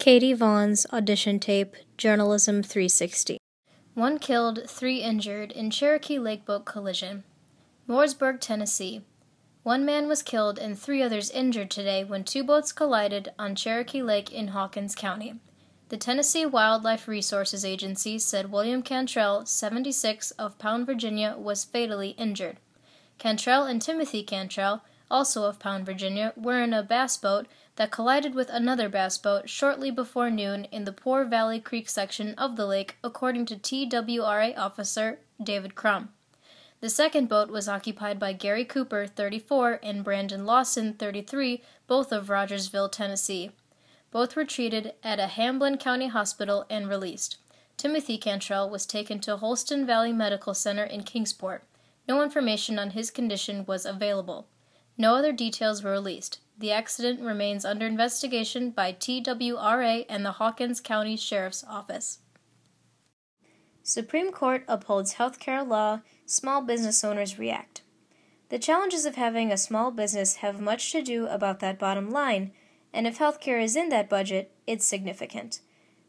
Katie Vaughn's Audition Tape, Journalism 360. 1 killed, 3 injured in Cherokee Lake boat collision. Mooresburg, Tennessee. 1 man was killed and 3 others injured today when 2 boats collided on Cherokee Lake in Hawkins County. The Tennessee Wildlife Resources Agency said William Cantrell, 76, of Pound, Virginia, was fatally injured. Cantrell and Timothy Cantrell, also of Pound, Virginia, were in a bass boat that collided with another bass boat shortly before noon in the Poor Valley Creek section of the lake, according to TWRA officer David Crum. The second boat was occupied by Gary Cooper, 34, and Brandon Lawson, 33, both of Rogersville, Tennessee. Both were treated at a Hamblin County hospital and released. Timothy Cantrell was taken to Holston Valley Medical Center in Kingsport. No information on his condition was available. No other details were released. The accident remains under investigation by TWRA and the Hawkins County Sheriff's Office. Supreme Court upholds healthcare law, small business owners react. The challenges of having a small business have much to do about that bottom line, and if healthcare is in that budget, it's significant.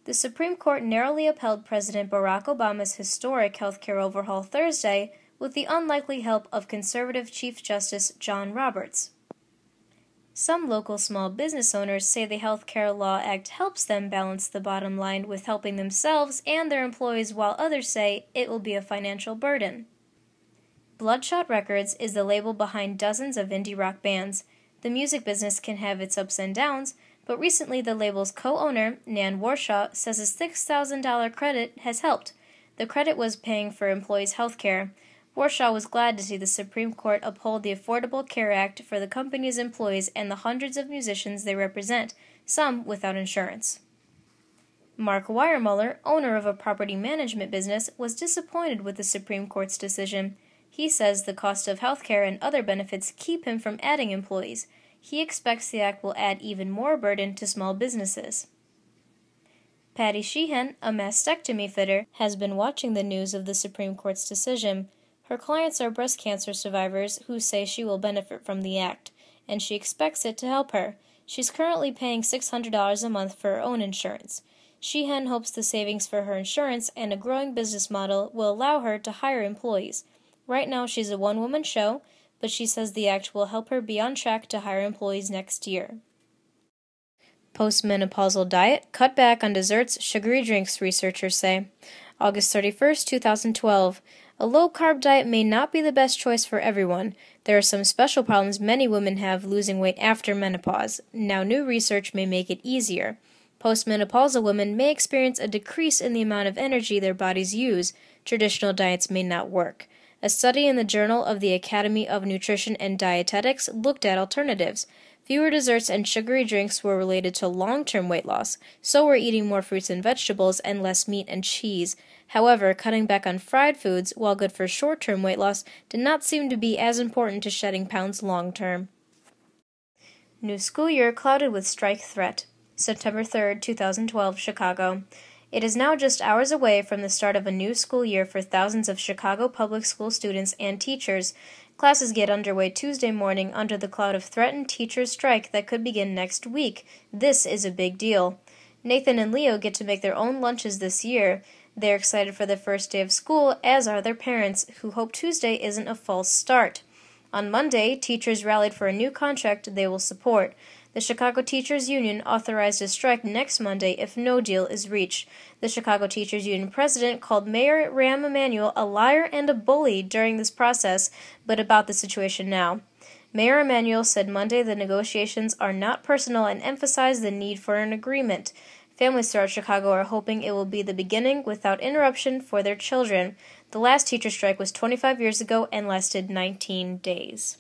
The Supreme Court narrowly upheld President Barack Obama's historic healthcare overhaul Thursday with the unlikely help of conservative Chief Justice John Roberts. Some local small business owners say the Health Care Law Act helps them balance the bottom line with helping themselves and their employees, while others say it will be a financial burden. Bloodshot Records is the label behind dozens of indie rock bands. The music business can have its ups and downs, but recently the label's co-owner, Nan Warshaw, says a $6,000 credit has helped. The credit was paying for employees' health care. Warshaw was glad to see the Supreme Court uphold the Affordable Care Act for the company's employees and the hundreds of musicians they represent, some without insurance. Mark Weiermuller, owner of a property management business, was disappointed with the Supreme Court's decision. He says the cost of health care and other benefits keep him from adding employees. He expects the act will add even more burden to small businesses. Patty Sheehan, a mastectomy fitter, has been watching the news of the Supreme Court's decision. Her clients are breast cancer survivors who say she will benefit from the act, and she expects it to help her. She's currently paying $600 a month for her own insurance. Sheehan hopes the savings for her insurance and a growing business model will allow her to hire employees. Right now she's a one-woman show, but she says the act will help her be on track to hire employees next year. Postmenopausal diet, cut back on desserts, sugary drinks, researchers say. August 31, 2012. A low-carb diet may not be the best choice for everyone. There are some special problems many women have losing weight after menopause. Now new research may make it easier. Postmenopausal women may experience a decrease in the amount of energy their bodies use. Traditional diets may not work. A study in the Journal of the Academy of Nutrition and Dietetics looked at alternatives. Fewer desserts and sugary drinks were related to long-term weight loss, so were eating more fruits and vegetables and less meat and cheese. However, cutting back on fried foods, while good for short-term weight loss, did not seem to be as important to shedding pounds long-term. New school year clouded with strike threat. September 3, 2012, Chicago. It is now just hours away from the start of a new school year for thousands of Chicago public school students and teachers. Classes get underway Tuesday morning under the cloud of threatened teachers' strike that could begin next week. This is a big deal. Nathan and Leo get to make their own lunches this year. They're excited for the first day of school, as are their parents, who hope Tuesday isn't a false start. On Monday, teachers rallied for a new contract they will support. The Chicago Teachers Union authorized a strike next Monday if no deal is reached. The Chicago Teachers Union president called Mayor Rahm Emanuel a liar and a bully during this process, but about the situation now. Mayor Emanuel said Monday the negotiations are not personal and emphasized the need for an agreement. Families throughout Chicago are hoping it will be the beginning without interruption for their children. The last teacher strike was 25 years ago and lasted 19 days.